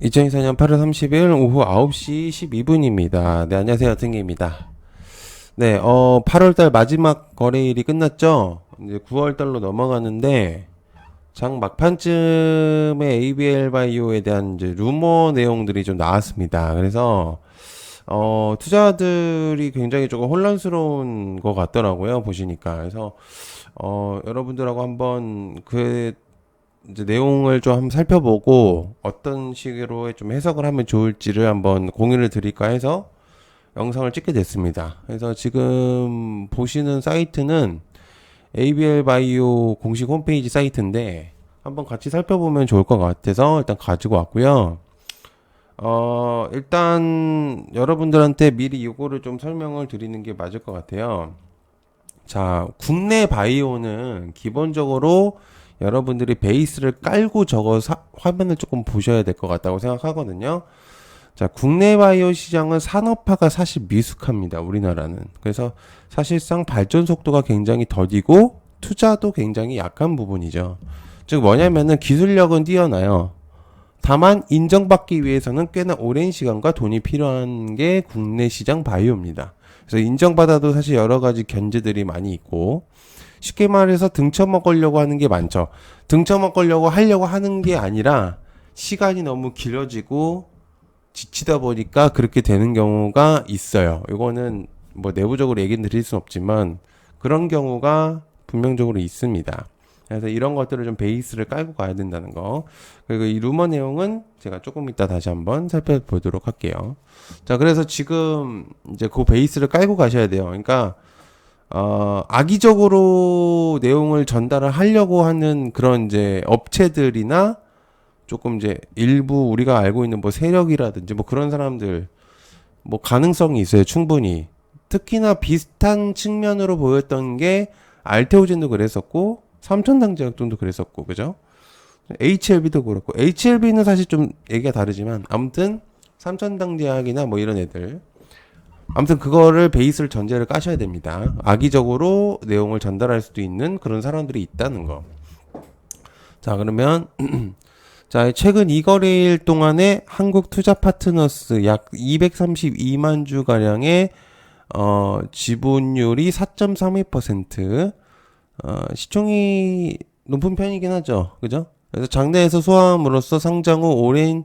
2024년 8월 30일 오후 9시 12분입니다. 네, 안녕하세요. 등기입니다. 네, 8월달 마지막 거래일이 끝났죠? 이제 9월달로 넘어가는데, 장 막판쯤에 ABL 바이오에 대한 이제 루머 내용들이 좀 나왔습니다. 그래서, 투자들이 굉장히 조금 혼란스러운 것 같더라고요. 보시니까. 그래서, 여러분들하고 한번 이제 내용을 좀 한번 살펴보고 어떤 식으로 좀 해석을 하면 좋을지를 한번 공유를 드릴까 해서 영상을 찍게 됐습니다. 그래서 지금 보시는 사이트는 ABL 바이오 공식 홈페이지 사이트인데 한번 같이 살펴보면 좋을 것 같아서 일단 가지고 왔고요. 일단 여러분들한테 미리 이거를 좀 설명을 드리는 게 맞을 것 같아요. 자, 국내 바이오는 기본적으로 여러분들이 베이스를 깔고 저거 화면을 조금 보셔야 될 것 같다고 생각하거든요. 자, 국내 바이오 시장은 산업화가 사실 미숙합니다. 우리나라는. 그래서 사실상 발전 속도가 굉장히 더디고 투자도 굉장히 약한 부분이죠. 즉 뭐냐면은 기술력은 뛰어나요. 다만 인정받기 위해서는 꽤나 오랜 시간과 돈이 필요한 게 국내 시장 바이오입니다. 그래서 인정받아도 사실 여러 가지 견제들이 많이 있고 쉽게 말해서 등쳐먹으려고 하는 게 많죠. 등쳐먹으려고 하려고 하는 게 아니라 시간이 너무 길어지고 지치다 보니까 그렇게 되는 경우가 있어요. 이거는 뭐 내부적으로 얘기 드릴 순 없지만 그런 경우가 분명적으로 있습니다. 그래서 이런 것들을 좀 베이스를 깔고 가야 된다는 거. 그리고 이 루머 내용은 제가 조금 이따 다시 한번 살펴보도록 할게요. 자, 그래서 지금 이제 그 베이스를 깔고 가셔야 돼요. 그러니까 악의적으로 내용을 전달을 하려고 하는 그런 이제 업체들이나 조금 이제 일부 우리가 알고 있는 뭐 세력이라든지 뭐 그런 사람들 뭐 가능성이 있어요. 충분히. 특히나 비슷한 측면으로 보였던 게 알테오젠도 그랬었고 삼천당제약도 그랬었고 그죠? HLB도 그렇고 HLB는 사실 좀 얘기가 다르지만 아무튼 삼천당제약이나 뭐 이런 애들 아무튼 그거를 베이스를 전제를 까셔야 됩니다. 악의적으로 내용을 전달할 수도 있는 그런 사람들이 있다는 거. 자, 그러면 자, 최근 이 거래일 동안에 한국 투자 파트너스 약 232만 주 가량의 지분율이 4.32%, 시총이 높은 편이긴 하죠. 그죠? 그래서 장내에서 소화함으로써 상장 후 오랜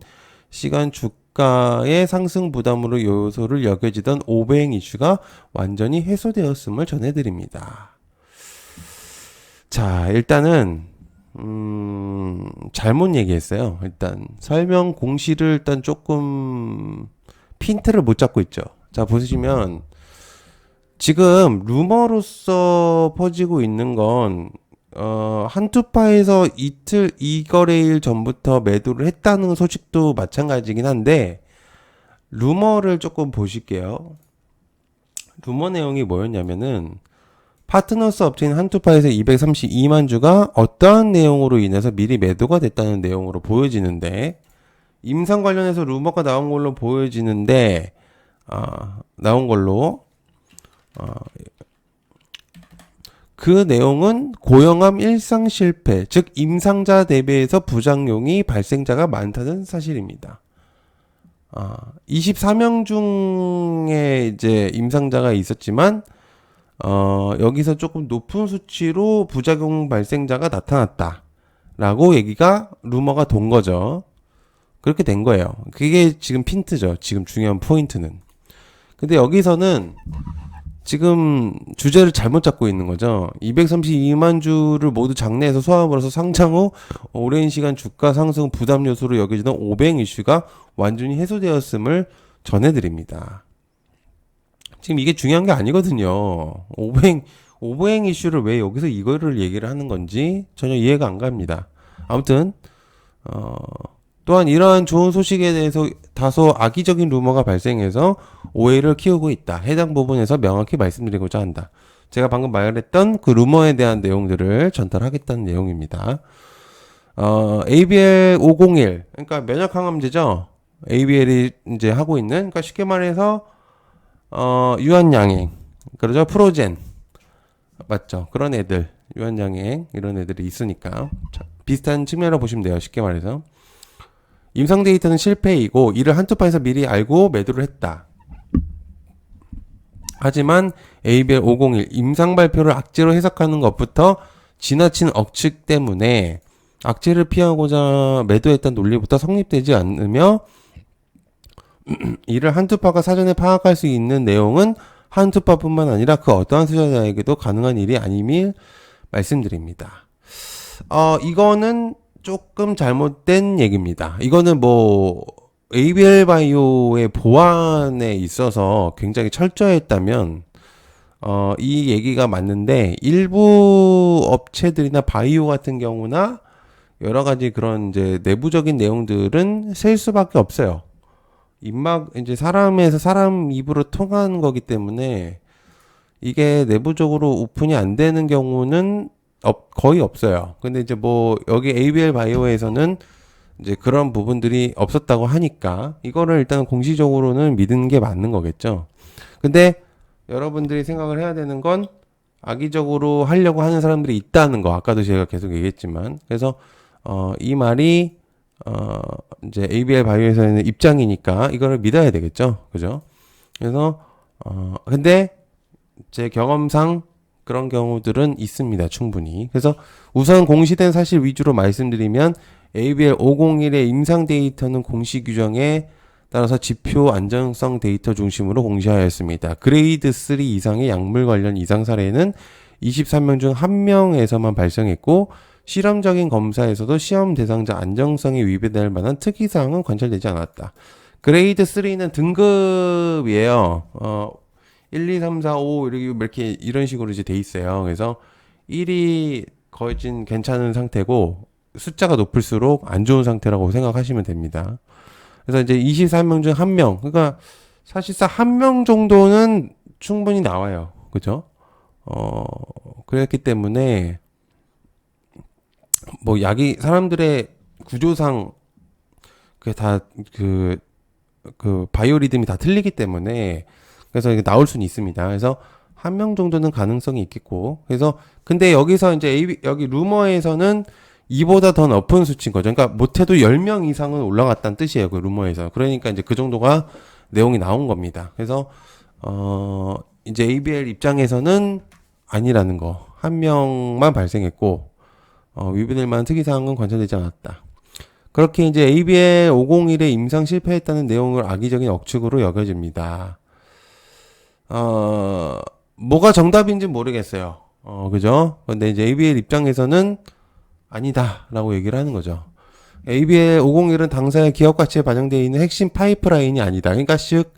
시간 주가의 상승 부담으로 요소를 여겨지던 오버행 이슈가 완전히 해소되었음을 전해드립니다. 자, 일단은 잘못 얘기했어요. 일단 설명 공시를 일단 조금 핀트를 못 잡고 있죠. 자, 보시면 지금 루머로서 퍼지고 있는 건 한투파에서 이틀 이 거래일 전부터 매도를 했다는 소식도 마찬가지긴 한데 루머를 조금 보실게요. 루머 내용이 뭐였냐면은 파트너스 업체인 한투파에서 232만 주가 어떠한 내용으로 인해서 미리 매도가 됐다는 내용으로 보여지는데 임상 관련해서 루머가 나온 걸로 보여지는데 나온 걸로 그 내용은 고형암 일상 실패, 즉 임상자 대비해서 부작용이 발생자가 많다는 사실입니다. 24명 중에 이제 임상자가 있었지만 여기서 조금 높은 수치로 부작용 발생자가 나타났다. 라고 얘기가, 루머가 돈 거죠. 그렇게 된 거예요. 그게 지금 핀트죠. 지금 중요한 포인트는. 근데 여기서는 지금 주제를 잘못 잡고 있는 거죠. 232만 주를 모두 장내에서 소화함으로써 상장 후 오랜 시간 주가 상승 부담 요소로 여겨지던 오뱅 이슈가 완전히 해소되었음을 전해드립니다. 지금 이게 중요한 게 아니거든요. 오버행 이슈를 왜 여기서 이거를 얘기를 하는 건지 전혀 이해가 안 갑니다. 아무튼, 또한 이러한 좋은 소식에 대해서 다소 악의적인 루머가 발생해서 오해를 키우고 있다. 해당 부분에서 명확히 말씀드리고자 한다. 제가 방금 말했던 그 루머에 대한 내용들을 전달하겠다는 내용입니다. ABL 501, 그러니까 면역항암제죠. ABL이 이제 하고 있는, 그러니까 쉽게 말해서 유한양행, 그러죠. 프로젠, 맞죠. 그런 애들, 유한양행 이런 애들이 있으니까 자, 비슷한 측면으로 보시면 돼요. 쉽게 말해서 임상 데이터는 실패이고 이를 한투파에서 미리 알고 매도를 했다. 하지만 ABL 501 임상 발표를 악재로 해석하는 것부터 지나친 억측 때문에 악재를 피하고자 매도했던 논리부터 성립되지 않으며 이를 한투파가 사전에 파악할 수 있는 내용은 한투파뿐만 아니라 그 어떠한 투자자에게도 가능한 일이 아님을 말씀드립니다. 이거는 조금 잘못된 얘기입니다. 이거는 뭐 ABL 바이오의 보안에 있어서 굉장히 철저했다면 이 얘기가 맞는데 일부 업체들이나 바이오 같은 경우나 여러 가지 그런 이제 내부적인 내용들은 셀 수밖에 없어요. 이제 사람에서 사람 입으로 통하는 거기 때문에 이게 내부적으로 오픈이 안 되는 경우는 거의 없어요. 근데 이제 뭐 여기 ABL 바이오에서는 이제 그런 부분들이 없었다고 하니까 이거를 일단 공식적으로는 믿는 게 맞는 거겠죠. 근데 여러분들이 생각을 해야 되는 건 악의적으로 하려고 하는 사람들이 있다는 거. 아까도 제가 계속 얘기했지만. 그래서 이 말이 이제 ABL 바이오에서는 입장이니까 이거를 믿어야 되겠죠. 그죠? 그래서 근데 제 경험상 그런 경우들은 있습니다. 충분히. 그래서 우선 공시된 사실 위주로 말씀드리면 ABL 501의 임상 데이터는 공시 규정에 따라서 지표 안정성 데이터 중심으로 공시하였습니다. 그레이드 3 이상의 약물 관련 이상 사례는 23명 중 1명에서만 발생했고 실험적인 검사에서도 시험 대상자 안정성에 위배될 만한 특이사항은 관찰되지 않았다. 그레이드 3는 등급이에요. 1, 2, 3, 4, 5 이렇게 이런 식으로 이제 돼 있어요. 그래서 1이 거의 괜찮은 상태고 숫자가 높을수록 안 좋은 상태라고 생각하시면 됩니다. 그래서 이제 23명 중 1명. 그러니까 사실상 1명 정도는 충분히 나와요. 그죠? 그랬기 때문에 뭐 약이 사람들의 구조상 그게 다 그 바이오리듬이 다 틀리기 때문에 그래서 이게 나올 수는 있습니다. 그래서 1명 정도는 가능성이 있겠고. 그래서 근데 여기서 이제 여기 루머에서는 이보다 더 높은 수치인 거죠. 그러니까 못해도 10명 이상은 올라갔다는 뜻이에요. 그 루머에서. 그러니까 이제 그 정도가 내용이 나온 겁니다. 그래서 이제 ABL 입장에서는 아니라는 거. 1명만 발생했고 위배될 만한 특이사항은 관찰되지 않았다. 그렇게 이제 ABL 501에 임상 실패했다는 내용을 악의적인 억측으로 여겨집니다. 뭐가 정답인지 모르겠어요. 그죠? 근데 이제 ABL 입장에서는 아니다라고 얘기를 하는 거죠. ABL 501은 당사의 기업 가치에 반영되어 있는 핵심 파이프라인이 아니다. 그러니까 즉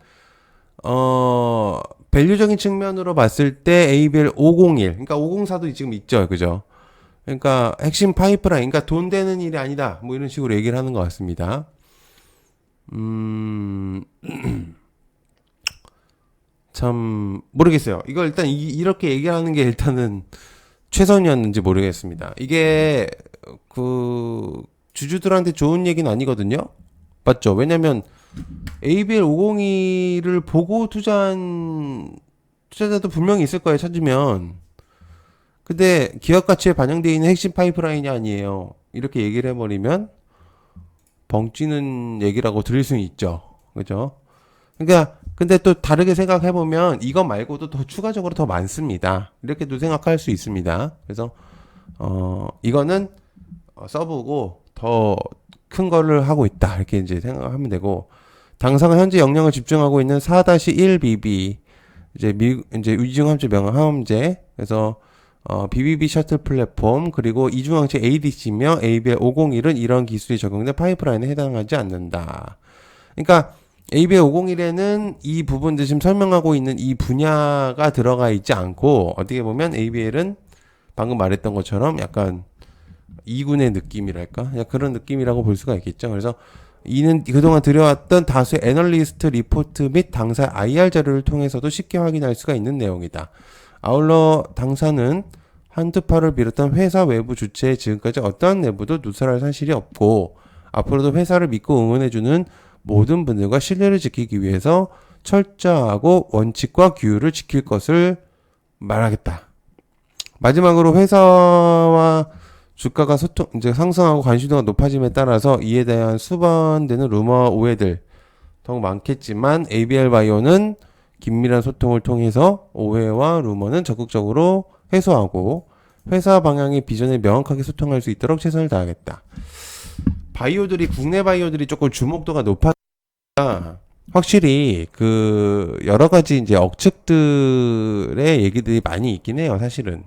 밸류적인 측면으로 봤을 때 ABL 501, 그러니까 504도 지금 있죠, 그죠? 그러니까 핵심 파이프라인, 그러니까 돈 되는 일이 아니다. 뭐 이런 식으로 얘기를 하는 것 같습니다. 참 모르겠어요. 이걸 일단 이렇게 얘기하는 게 일단은 최선이었는지 모르겠습니다. 이게 그 주주들한테 좋은 얘기는 아니거든요. 맞죠? 왜냐면 ABL 502를 보고 투자한 투자자도 분명히 있을 거예요. 찾으면. 근데 기업 가치에 반영되어 있는 핵심 파이프라인이 아니에요. 이렇게 얘기를 해버리면 벙찌는 얘기라고 들릴 수는 있죠. 그죠? 그러니까 근데 또 다르게 생각해보면 이거 말고도 더 추가적으로 더 많습니다. 이렇게도 생각할 수 있습니다. 그래서 이거는 써보고 더 큰 거를 하고 있다. 이렇게 이제 생각하면 되고, 당사가 현재 역량을 집중하고 있는 4-1BB 이제 위중함수 명함제, 그래서 BBB 셔틀 플랫폼, 그리고 이중항체 ADC며 ABL 501은 이런 기술이 적용된 파이프라인에 해당하지 않는다. 그러니까 ABL 501에는 이 부분들 지금 설명하고 있는 이 분야가 들어가 있지 않고, 어떻게 보면 ABL은 방금 말했던 것처럼 약간 2군의 느낌이랄까? 그런 느낌이라고 볼 수가 있겠죠. 그래서 이는 그동안 들여왔던 다수의 애널리스트 리포트 및 당사 IR 자료를 통해서도 쉽게 확인할 수가 있는 내용이다. 아울러 당사는 한투파를 비롯한 회사 외부 주체에 지금까지 어떠한 내부도 누설할 사실이 없고, 앞으로도 회사를 믿고 응원해주는 모든 분들과 신뢰를 지키기 위해서 철저하고 원칙과 규율을 지킬 것을 말하겠다. 마지막으로 회사와 주가가 이제 상승하고 관심도가 높아짐에 따라서 이에 대한 수반되는 루머 오해들 더욱 많겠지만 ABL 바이오는 긴밀한 소통을 통해서 오해와 루머는 적극적으로 해소하고 회사 방향의 비전을 명확하게 소통할 수 있도록 최선을 다하겠다. 국내 바이오들이 조금 주목도가 높아서 확실히 그 여러 가지 이제 억측들의 얘기들이 많이 있긴 해요, 사실은.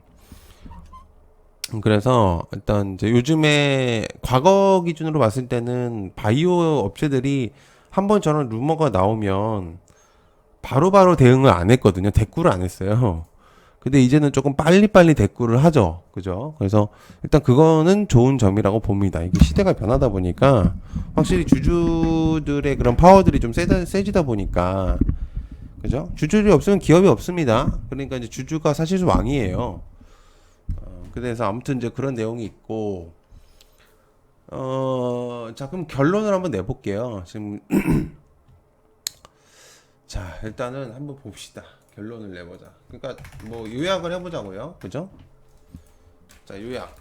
그래서 일단 이제 요즘에 과거 기준으로 봤을 때는 바이오 업체들이 한번 저런 루머가 나오면 바로바로 대응을 안 했거든요. 대꾸를 안 했어요. 근데 이제는 조금 빨리빨리 대꾸를 하죠. 그죠? 그래서 일단 그거는 좋은 점이라고 봅니다. 이게 시대가 변하다 보니까 확실히 주주들의 그런 파워들이 좀 세지다 보니까 그죠? 주주들이 없으면 기업이 없습니다. 그러니까 이제 주주가 사실 왕이에요. 그래서 아무튼 이제 그런 내용이 있고 자 그럼 결론을 한번 내볼게요. 지금 자 일단은 한번 봅시다. 결론을 내보자. 그러니까 뭐 요약을 해보자고요. 그죠? 자 요약.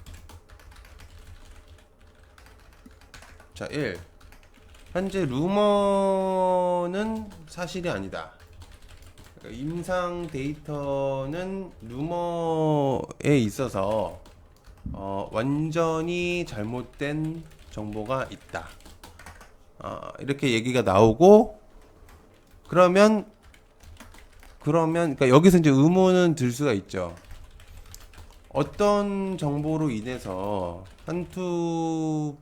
자 1. 현재 루머는 사실이 아니다. 그러니까 임상 데이터는 루머에 있어서 완전히 잘못된 정보가 있다. 이렇게 얘기가 나오고 그러면 그러니까 여기서 이제 의문은 들 수가 있죠. 어떤 정보로 인해서 한투파라는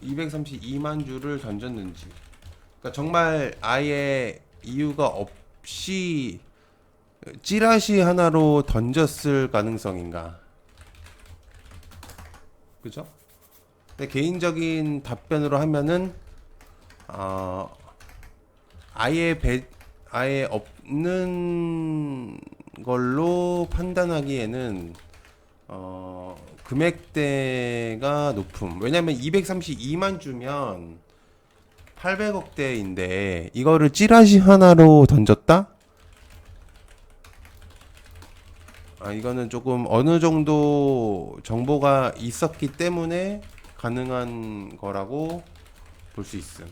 232만 주를 던졌는지. 그러니까 정말 아예 이유가 없이 찌라시 하나로 던졌을 가능성인가? 그죠? 근데 개인적인 답변으로 하면은 아예 없는 걸로 판단하기에는 금액대가 높음. 왜냐면 232만 주면 800억대인데 이거를 찌라시 하나로 던졌다? 이거는 조금 어느 정도 정보가 있었기 때문에 가능한 거라고 볼 수 있음.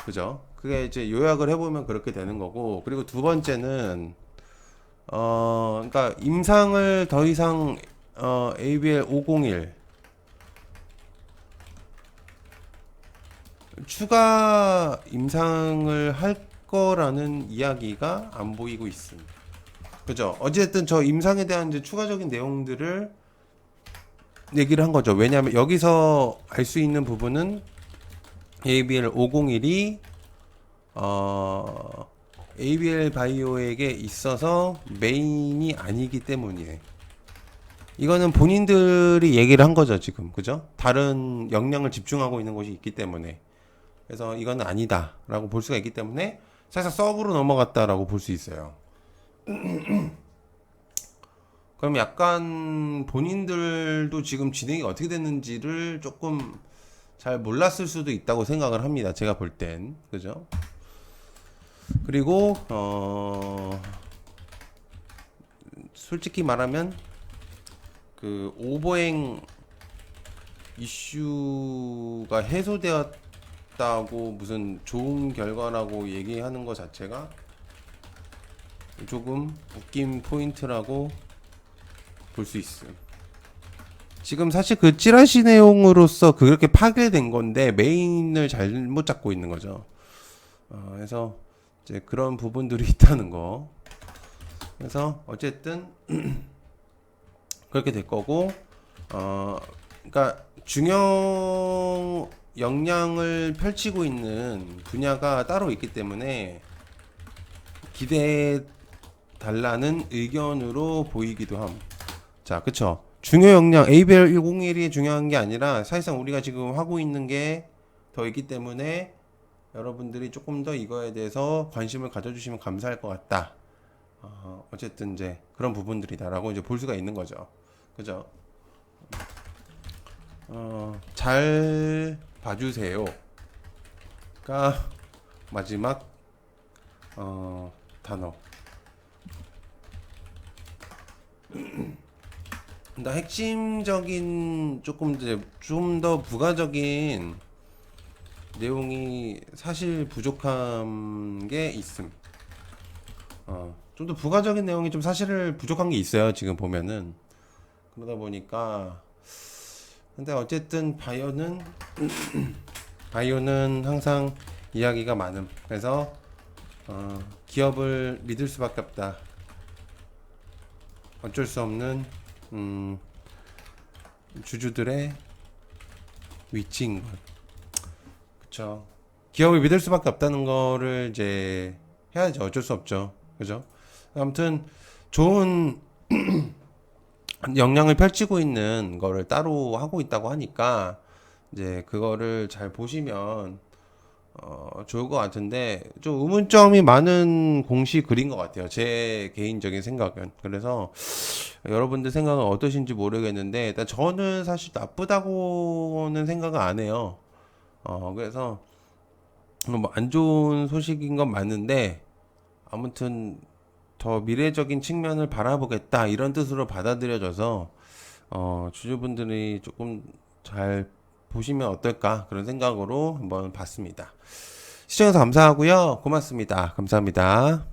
그죠? 그게 이제 요약을 해보면 그렇게 되는 거고, 그리고 두 번째는, 그러니까 임상을 더 이상, ABL 501, 추가 임상을 할 거라는 이야기가 안 보이고 있음. 그죠? 어쨌든 저 임상에 대한 이제 추가적인 내용들을 얘기를 한 거죠. 왜냐하면 여기서 알 수 있는 부분은 ABL 501이 ABL 바이오에게 있어서 메인이 아니기 때문이에요. 이거는 본인들이 얘기를 한 거죠, 지금. 그죠? 다른 역량을 집중하고 있는 곳이 있기 때문에. 그래서 이건 아니다라고 볼 수가 있기 때문에 사실 서브로 넘어갔다라고 볼 수 있어요. 그럼 약간 본인들도 지금 진행이 어떻게 됐는지를 조금 잘 몰랐을 수도 있다고 생각을 합니다. 제가 볼 땐. 그죠? 그리고 솔직히 말하면 그 오버행 이슈가 해소되었다고 무슨 좋은 결과라고 얘기하는 것 자체가 조금 웃긴 포인트라고 볼 수 있음. 지금 사실 그 찌라시 내용으로서 그렇게 파괴된 건데 메인을 잘못 잡고 있는 거죠. 그래서 이제 그런 부분들이 있다는 거. 그래서 어쨌든 그렇게 될 거고, 그러니까 중형 역량을 펼치고 있는 분야가 따로 있기 때문에 기대해 달라는 의견으로 보이기도 함. 자, 그쵸? 중요 역량 ABL 101이 중요한 게 아니라 사실상 우리가 지금 하고 있는 게 더 있기 때문에 여러분들이 조금 더 이거에 대해서 관심을 가져주시면 감사할 것 같다. 어쨌든 이제 그런 부분들이다라고 이제 볼 수가 있는 거죠. 그죠? 잘 봐주세요가 마지막 단어. 더 핵심적인 조금 이제 좀 더 부가적인 내용이 사실 부족한 게 있음. 좀 더 부가적인 내용이 좀 사실을 부족한 게 있어요. 지금 보면은 그러다 보니까 근데 어쨌든 바이오는 항상 이야기가 많음. 그래서 기업을 믿을 수밖에 없다. 어쩔 수 없는 음, 주주들의 위치인 것. 그쵸. 기업을 믿을 수밖에 없다는 거를 이제 해야죠. 어쩔 수 없죠. 그죠? 아무튼 좋은 역량을 펼치고 있는 거를 따로 하고 있다고 하니까 이제 그거를 잘 보시면 좋을 것 같은데 좀 의문점이 많은 공시 글인 것 같아요. 제 개인적인 생각은. 그래서 여러분들 생각은 어떠신지 모르겠는데 일단 저는 사실 나쁘다고는 생각을 안 해요. 그래서 뭐 안 좋은 소식인 건 맞는데 아무튼 더 미래적인 측면을 바라보겠다 이런 뜻으로 받아들여져서 주주분들이 조금 잘 보시면 어떨까 그런 생각으로 한번 봤습니다. 시청해서 감사하고요. 고맙습니다. 감사합니다.